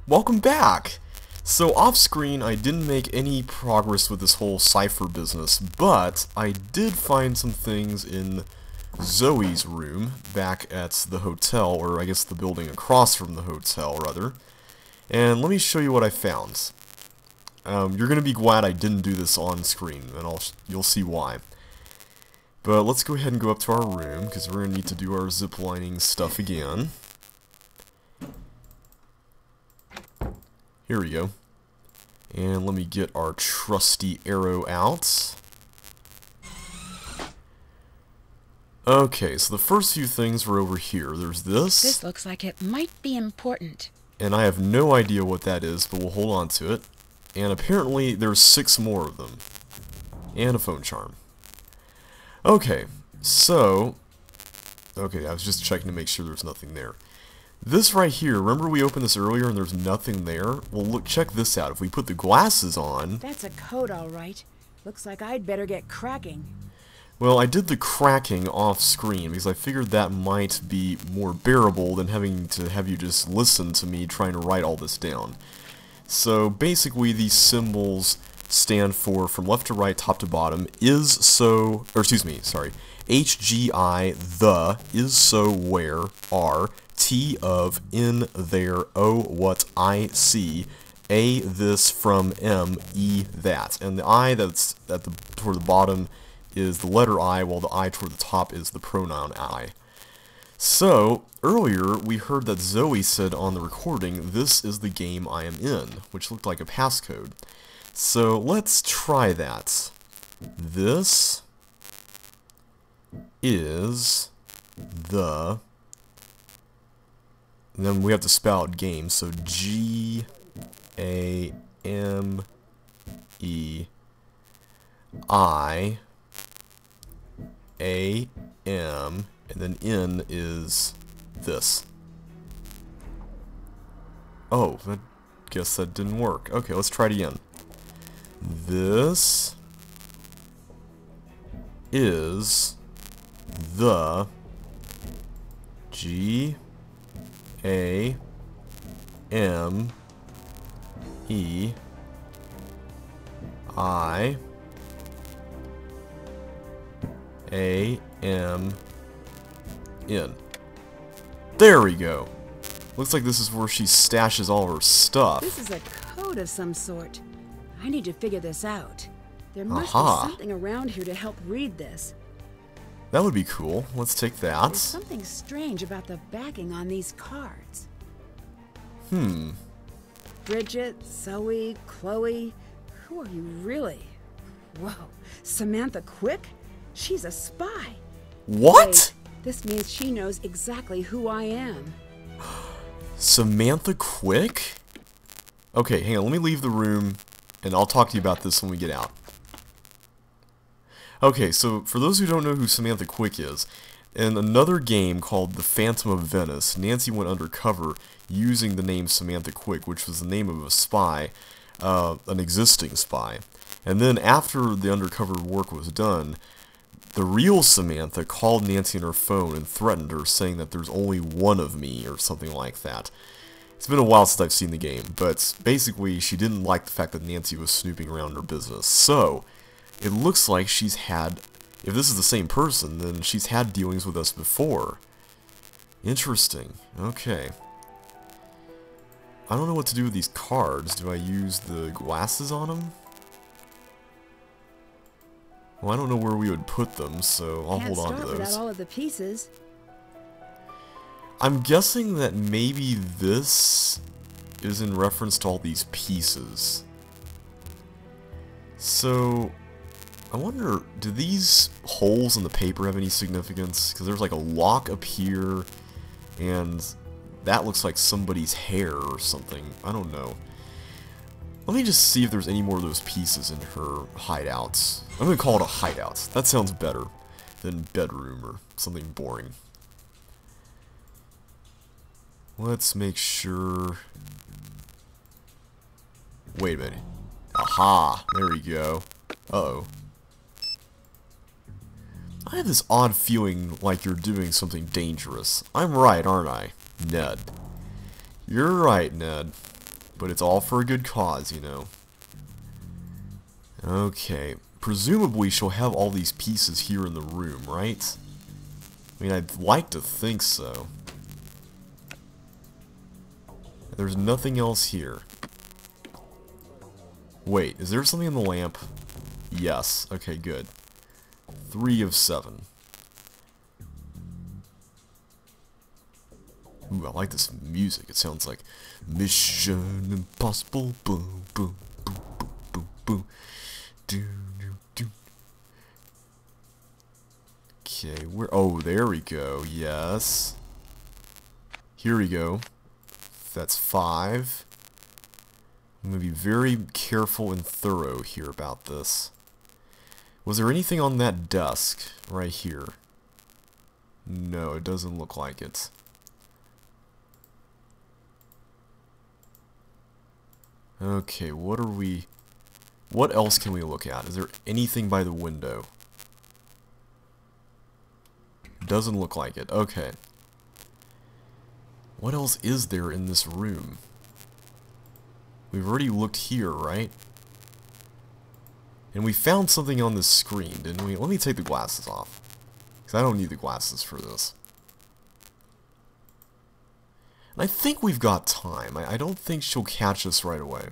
Welcome back! So off screen I didn't make any progress with this whole cypher business, but I did find some things in Zoe's room back at the hotel, or I guess the building across from the hotel rather. And let me show you what I found. You're gonna be glad I didn't do this on screen, and you'll see why. But let's go ahead and go up to our room, because we're gonna need to do our ziplining stuff again. Here we go. And let me get our trusty arrow out. Okay, so the first few things were over here. There's this. This looks like it might be important. And I have no idea what that is, but we'll hold on to it. And apparently there's 6 more of them. And a phone charm. Okay, so... Okay, I was just checking to make sure there's nothing there. This right here, remember we opened this earlier and there's nothing there? Well, look, check this out. If we put the glasses on... That's a code, all right. Looks like I'd better get cracking. Well, I did the cracking off screen because I figured that might be more bearable than having to have you just listen to me trying to write all this down. So basically these symbols stand for, from left to right, top to bottom, is so, or excuse me, sorry, HGI, the, is so, where, are, T of, in, there, O, what, I, see, A, this, from, M, E, that. And the I that's toward the bottom is the letter I, while the I toward the top is the pronoun I. So, earlier we heard that Zoe said on the recording, this is the game I am in, which looked like a passcode. So, let's try that. This is the... And then we have to spell out game, so G-A-M-E I-A-M, and then in is this. Oh, I guess that didn't work. Okay, let's try it again. This is the G-A-M-E-I-A-M in. There we go. Looks like this is where she stashes all her stuff. This is a code of some sort. I need to figure this out. There must be something around here to help read this. That would be cool. Let's take that. There's something strange about the backing on these cards. Bridget, Zoe, Chloe. Who are you really? Whoa. Samantha Quick? She's a spy. What? Wait, this means she knows exactly who I am. Samantha Quick? Okay, hang on. Let me leave the room, and I'll talk to you about this when we get out. Okay, so for those who don't know who Samantha Quick is, in another game called The Phantom of Venice, Nancy went undercover using the name Samantha Quick, which was the name of a spy, an existing spy. And then after the undercover work was done, the real Samantha called Nancy on her phone and threatened her, saying that there's only one of me, or something like that. It's been a while since I've seen the game, but basically she didn't like the fact that Nancy was snooping around her business. So, it looks like she's had, if this is the same person, then she's had dealings with us before. Interesting. Okay. I don't know what to do with these cards. Do I use the glasses on them? Well, I don't know where we would put them, so I'll hold on to those. Without all of the pieces. I'm guessing that maybe this is in reference to all these pieces. So, I wonder, do these holes in the paper have any significance? Because there's like a lock up here, and that looks like somebody's hair or something. I don't know. Let me just see if there's any more of those pieces in her hideouts. I'm going to call it a hideout. That sounds better than bedroom or something boring. Let's make sure... Wait a minute. Aha! There we go. Uh-oh. I have this odd feeling like you're doing something dangerous. I'm right, aren't I, Ned? You're right, Ned. But it's all for a good cause, you know. Okay. Presumably she'll have all these pieces here in the room, right? I mean, I'd like to think so. There's nothing else here. Wait, is there something in the lamp? Yes. Okay, good. 3 of 7. Ooh, I like this music. It sounds like Mission Impossible. Boom, boom, boom, boom, boom, boom. Do, do, do. Okay, where? Oh, there we go. Yes. Here we go. That's 5. I'm going to be very careful and thorough here about this. Was there anything on that desk right here? No, it doesn't look like it. Okay, what else can we look at? Is there anything by the window? Doesn't look like it. Okay. What else is there in this room? We've already looked here, right? And we found something on this screen, didn't we? Let me take the glasses off, because I don't need the glasses for this. And I think we've got time. I don't think she'll catch us right away.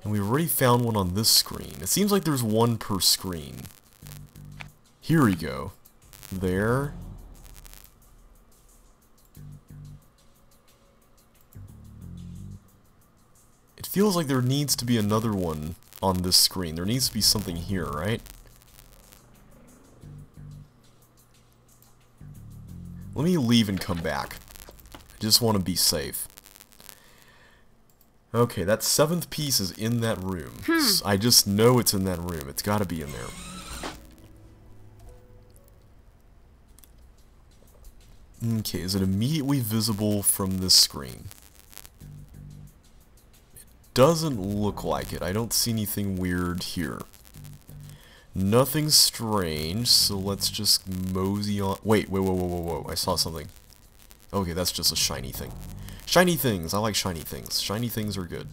And we've already found one on this screen. It seems like there's one per screen. Here we go. There. It feels like there needs to be another one on this screen. There needs to be something here, right? Let me leave and come back. I just want to be safe. Okay, that 7th piece is in that room. I just know it's in that room. It's got to be in there. Okay, is it immediately visible from this screen? It doesn't look like it. I don't see anything weird here. Nothing strange, so let's just mosey on. Wait, whoa. I saw something. Okay, that's just a shiny thing. Shiny things! I like shiny things. Shiny things are good.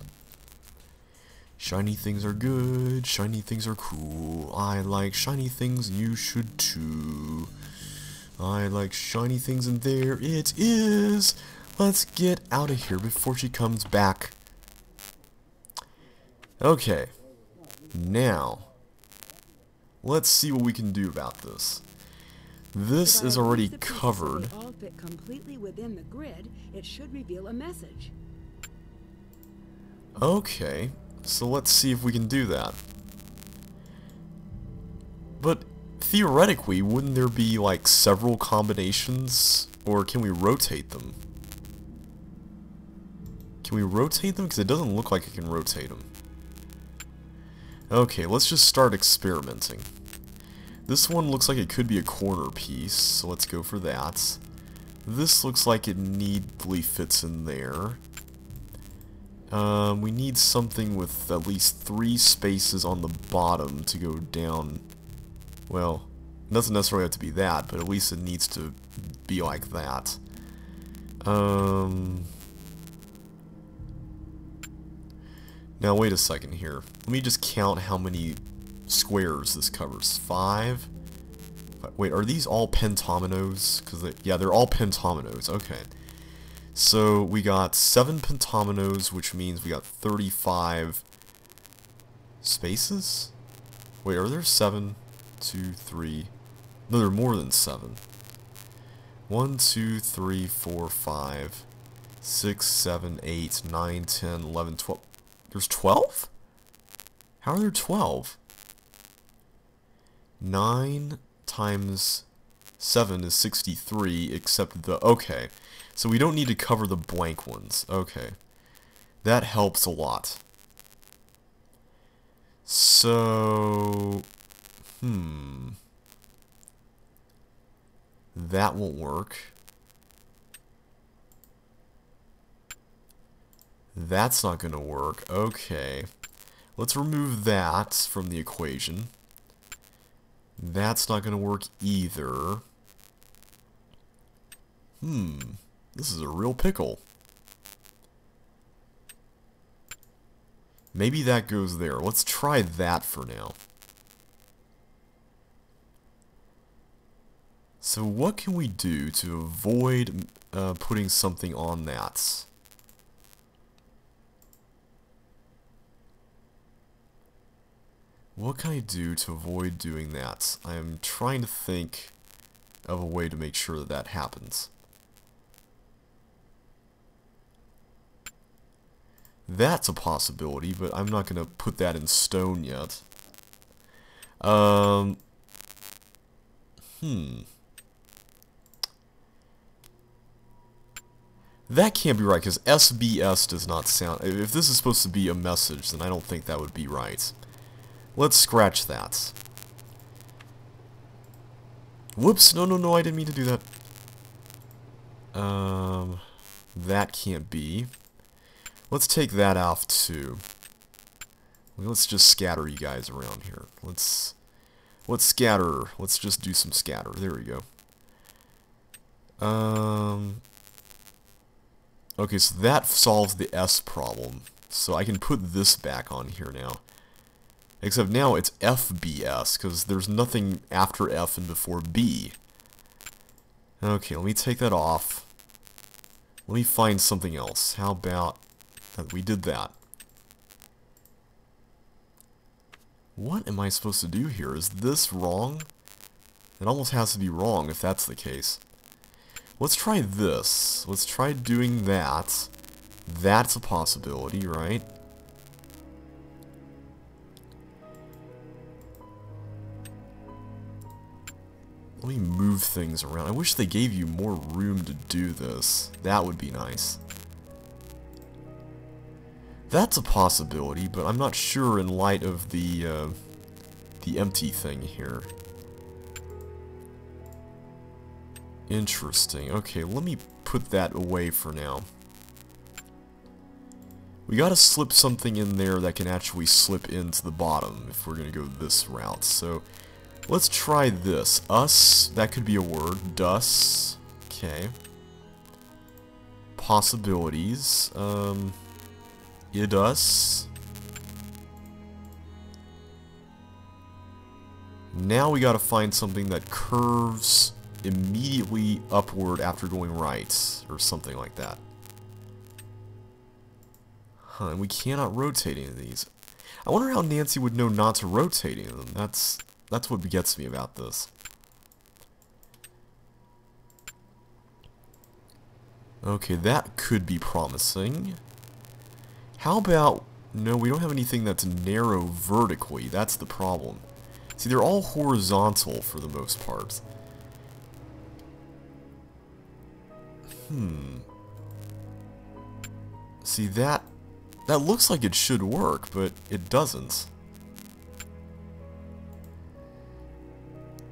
Shiny things are good. Shiny things are cool. I like shiny things, you should too. I like shiny things, and there it is! Let's get out of here before she comes back. Okay. Now, let's see what we can do about this. This is already covered. If all fit completely within the grid, it should reveal a message. Okay, so let's see if we can do that. But theoretically, wouldn't there be like several combinations? Or can we rotate them? Can we rotate them? Because it doesn't look like I can rotate them. Okay, let's just start experimenting. This one looks like it could be a corner piece, so let's go for that. This looks like it neatly fits in there. We need something with at least 3 spaces on the bottom to go down. Well, it doesn't necessarily have to be that, but at least it needs to be like that. Now wait a second here. Let me just count how many squares this covers. 5. Wait, are these all pentominoes? Yeah, they're all pentominoes. Okay. So we got 7 pentominoes, which means we got 35 spaces? Wait, are there 7? 2, 3. No, there are more than 7. 1, 2, 3, 4, 5, 6, 7, 8, 9, 10, 11, 12. There's 12? How are there 12? 9 times 7 is 63, except the... Okay, so we don't need to cover the blank ones. Okay. That helps a lot. So... That won't work. That's not going to work. Okay. Let's remove that from the equation. That's not going to work either. This is a real pickle. Maybe that goes there. Let's try that for now. So what can we do to avoid putting something on that? What can I do to avoid doing that? I'm trying to think of a way to make sure that that happens. That's a possibility, but I'm not going to put that in stone yet. That can't be right, because SBS does not sound... If this is supposed to be a message, then I don't think that would be right. Let's scratch that. Whoops, no, I didn't mean to do that. That can't be. Let's take that off, too. Let's just scatter you guys around here. Let's scatter. Let's just do some scatter. There we go. Okay, so that solves the S problem. So I can put this back on here now. Except now it's FBS, because there's nothing after F and before B. Okay, let me take that off. Let me find something else. How about that we did that? What am I supposed to do here? Is this wrong? It almost has to be wrong if that's the case. Let's try this. Let's try doing that. That's a possibility, right? Let me move things around. I wish they gave you more room to do this. That would be nice. That's a possibility, but I'm not sure in light of the empty thing here. Interesting. Okay, let me put that away for now. We gotta slip something in there that can actually slip into the bottom if we're gonna go this route. So let's try this. Us, that could be a word. Dus. Okay. Possibilities. Idus. Now we gotta find something that curves immediately upward after going right, or something like that. Huh, and we cannot rotate any of these. I wonder how Nancy would know not to rotate any of them. That's what gets me about this. Okay, that could be promising. How about... No, we don't have anything that's narrow vertically. That's the problem. See, they're all horizontal for the most part. See, that looks like it should work, but it doesn't.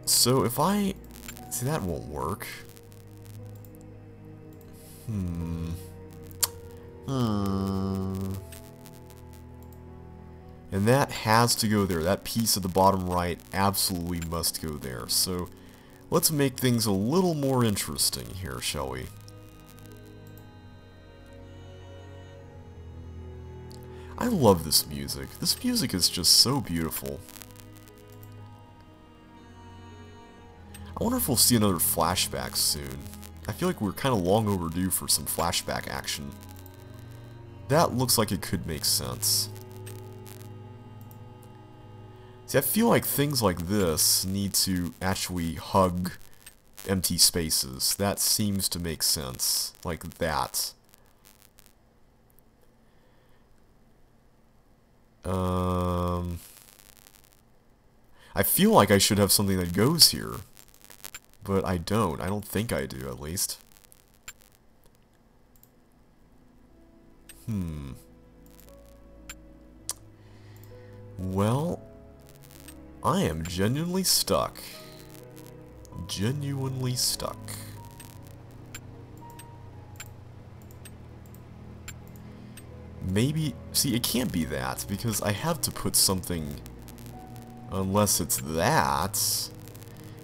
So if I... See, that won't work. And that has to go there. That piece at the bottom right absolutely must go there. So let's make things a little more interesting here, shall we? I love this music. This music is just so beautiful. I wonder if we'll see another flashback soon. I feel like we're kind of long overdue for some flashback action. That looks like it could make sense. See, I feel like things like this need to actually hug empty spaces. That seems to make sense. Like that. I feel like I should have something that goes here. But I don't. I don't think I do, at least. Well, I am genuinely stuck. Genuinely stuck. Maybe... See, it can't be that, because I have to put something... Unless it's that...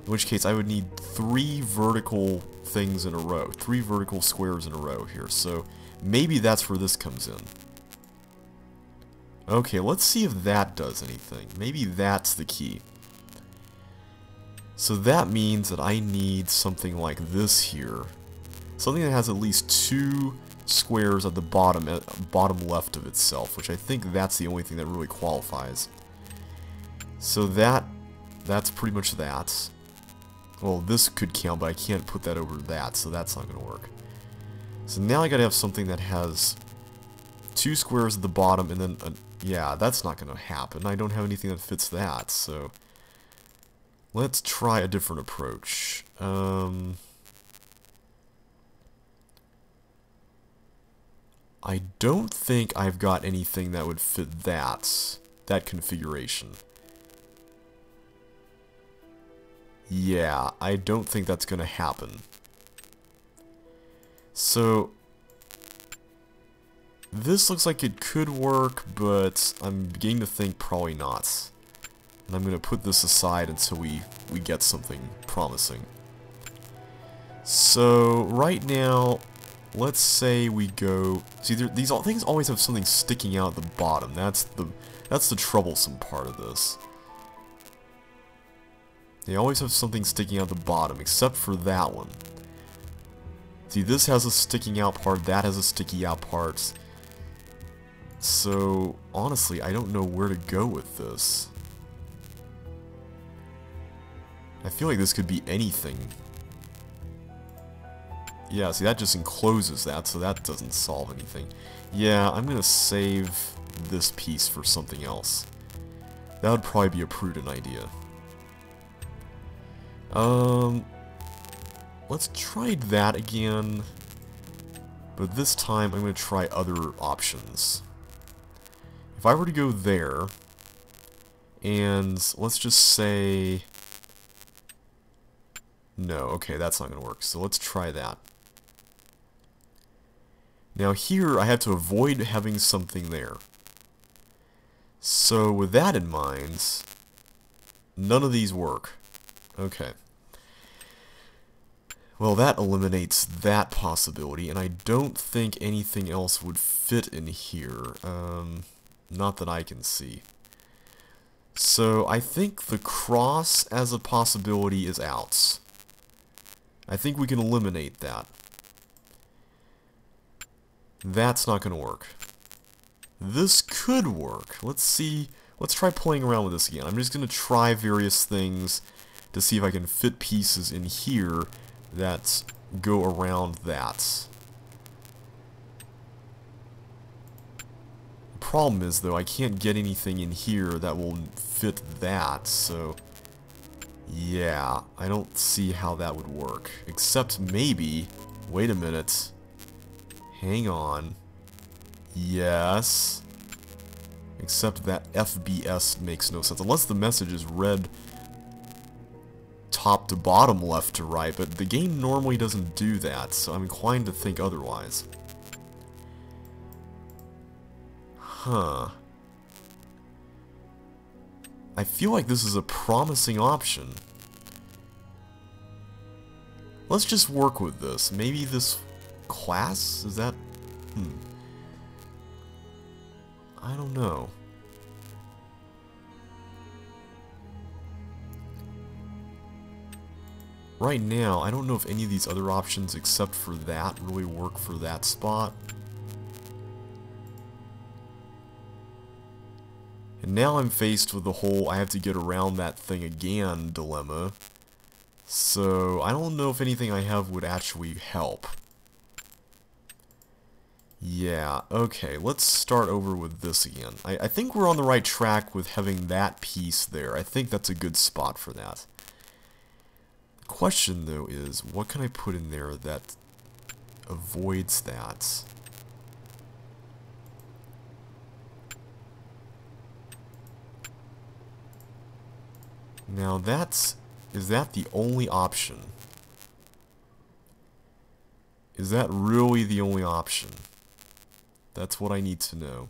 In which case, I would need 3 vertical things in a row, 3 vertical squares in a row here, so maybe that's where this comes in. Okay, let's see if that does anything. Maybe that's the key. So that means that I need something like this here. Something that has at least 2 squares at the bottom left of itself, which I think that's the only thing that really qualifies. So that's pretty much that. Well, this could count, but I can't put that over that, so that's not going to work. So now I gotta have something that has 2 squares at the bottom, and then, yeah, that's not going to happen. I don't have anything that fits that, so let's try a different approach. I don't think I've got anything that would fit that configuration. Yeah, I don't think that's going to happen. So this looks like it could work, but I'm beginning to think probably not. And I'm going to put this aside until we get something promising. So right now, let's say we go. See, these things always have something sticking out at the bottom. That's the troublesome part of this. They always have something sticking out the bottom, except for that one. See, this has a sticking out part, that has a sticky out part. So, honestly, I don't know where to go with this. I feel like this could be anything. Yeah, see, that just encloses that, so that doesn't solve anything. Yeah, I'm gonna save this piece for something else. That would probably be a prudent idea. Let's try that again, but this time I'm going to try other options. If I were to go there, and let's just say, no, okay, that's not going to work, so let's try that. Now here, I have to avoid having something there. So with that in mind, none of these work. Okay. Well, that eliminates that possibility, and I don't think anything else would fit in here. Not that I can see. So I think the cross as a possibility is out. I think we can eliminate that. That's not going to work. This could work. Let's see. Let's try playing around with this again. I'm just going to try various things to see if I can fit pieces in here that go around that. The problem is, though, I can't get anything in here that will fit that, so yeah, I don't see how that would work. Except maybe, wait a minute, hang on, yes, except that FBS makes no sense, unless the message is read top to bottom, left to right, but the game normally doesn't do that, so I'm inclined to think otherwise. Huh. I feel like this is a promising option. Let's just work with this. Maybe this class? Is that... I don't know. Right now, I don't know if any of these other options except for that really work for that spot. And now I'm faced with the whole I have to get around that thing again dilemma. So I don't know if anything I have would actually help. Yeah, okay, let's start over with this again. I think we're on the right track with having that piece there. I think that's a good spot for that. Question though is, what can I put in there that avoids that? Now is that the only option? Is that really the only option? That's what I need to know.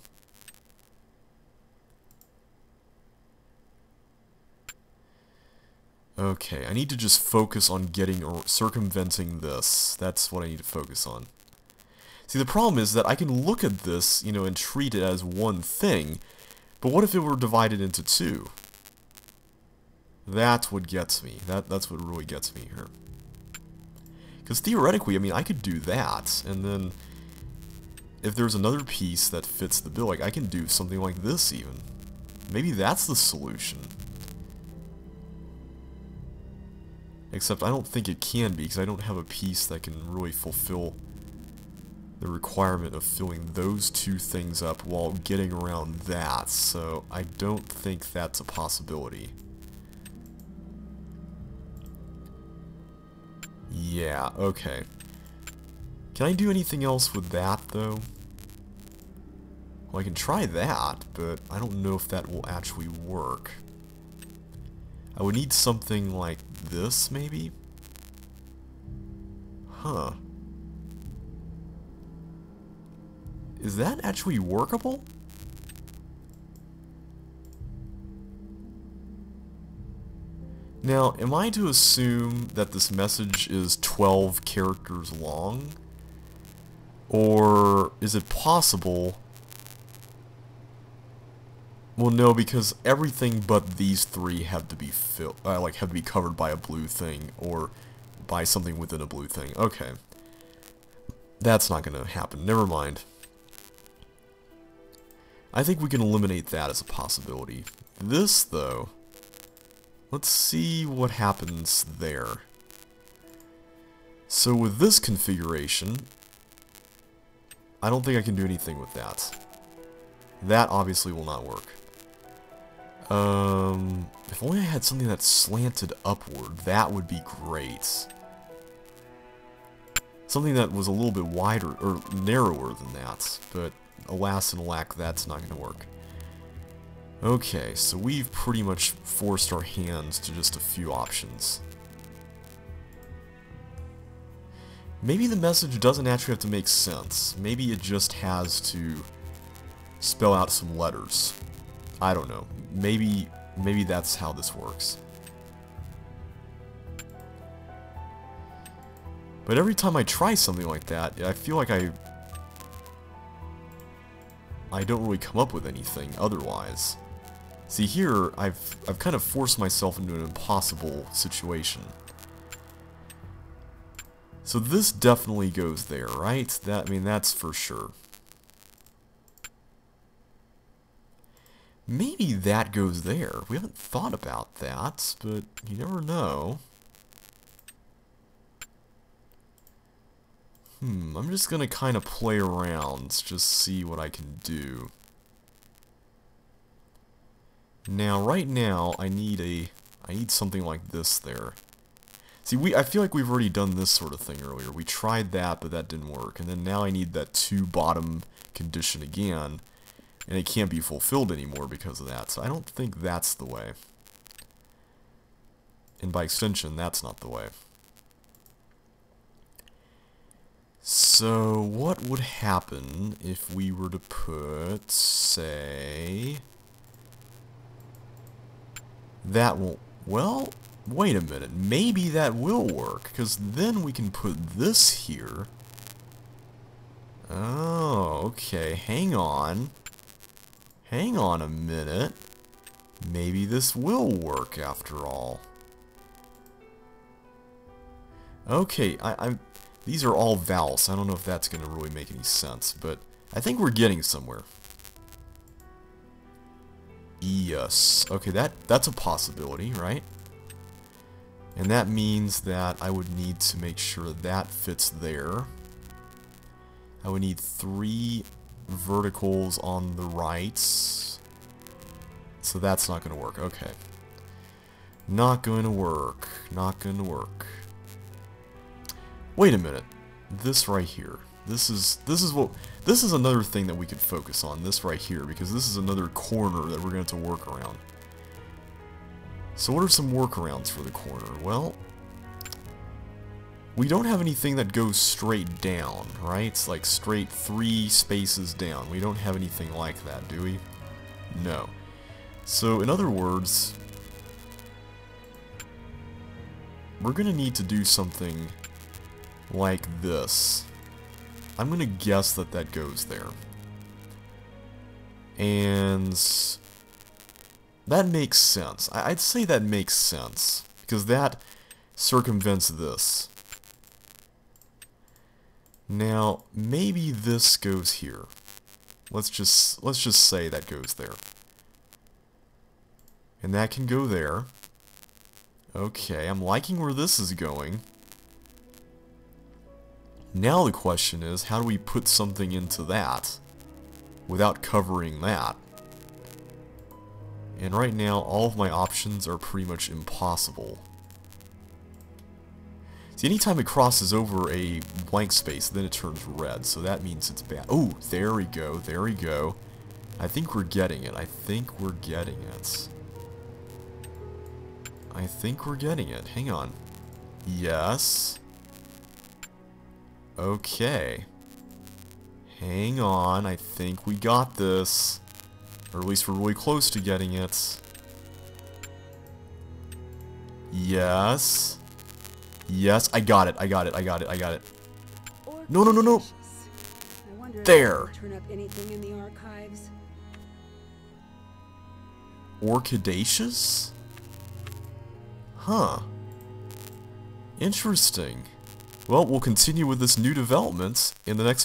Okay, I need to just focus on getting or circumventing this. That's what I need to focus on. See, the problem is that I can look at this, you know, and treat it as one thing, but what if it were divided into two? That's what gets me. That's what really gets me here. Because theoretically, I mean, I could do that, and then if there's another piece that fits the bill, like, I can do something like this even. Maybe that's the solution. Except I don't think it can be, because I don't have a piece that can really fulfill the requirement of filling those two things up while getting around that, so I don't think that's a possibility. Yeah, okay. Can I do anything else with that, though? Well, I can try that, but I don't know if that will actually work. I would need something like this, maybe? Huh. Is that actually workable? Now, am I to assume that this message is 12 characters long? Or is it possible... Well, no, because everything but these three have to be have to be covered by a blue thing, or by something within a blue thing. Okay. That's not gonna happen. Never mind. I think we can eliminate that as a possibility. This, though... Let's see what happens there. So with this configuration, I don't think I can do anything with that. That obviously will not work. If only I had something that slanted upward, that would be great. Something that was a little bit wider, or narrower than that, but alas and alack, that's not going to work. Okay, so we've pretty much forced our hands to just a few options. Maybe the message doesn't actually have to make sense. Maybe it just has to spell out some letters. I don't know. Maybe that's how this works. But every time I try something like that, I feel like I don't really come up with anything otherwise. See, here I've kind of forced myself into an impossible situation. So this definitely goes there, right? I mean, that's for sure. Maybe that goes there. We haven't thought about that, but you never know. I'm just gonna kind of play around, just see what I can do. Now, right now, I need something like this there. See, I feel like we've already done this sort of thing earlier. We tried that, but that didn't work. And then now I need that 2 bottom condition again. And it can't be fulfilled anymore because of that. So I don't think that's the way. And by extension, that's not the way. So, what would happen if we were to put, say... That won't... Well, wait a minute. Maybe that will work, because then we can put this here. Oh, okay. Hang on. Hang on a minute. Maybe this will work after all. Okay, these are all vowels. I don't know if that's going to really make any sense, but I think we're getting somewhere. Yes. Okay, that's a possibility, right? And that means that I would need to make sure that fits there. I would need 3 verticals on the right. So that's not going to work. Okay. Not going to work. Not going to work. Wait a minute. This right here. This is another thing that we could focus on. This right here, because this is another corner that we're going to have to work around. So what are some workarounds for the corner? Well, we don't have anything that goes straight down, right? It's like straight 3 spaces down. We don't have anything like that, do we? No. So in other words, we're gonna need to do something like this. I'm gonna guess that that goes there. And that makes sense. I'd say that makes sense, because that circumvents this. Now, maybe this goes here. Let's just say that goes there. And that can go there. Okay, I'm liking where this is going. Now the question is, how do we put something into that without covering that? And right now, all of my options are pretty much impossible. See, anytime it crosses over a blank space, then it turns red, so that means it's bad. Oh, there we go, there we go. I think we're getting it. I think we're getting it. I think we're getting it. Hang on. Yes. Okay. Hang on, I think we got this. Or at least we're really close to getting it. Yes. Yes, I got it, I got it, I got it, I got it. No, no, no, no. There. Turn up anything in the archives. Orchidaceous? Huh. Interesting. Well, we'll continue with this new development in the next video.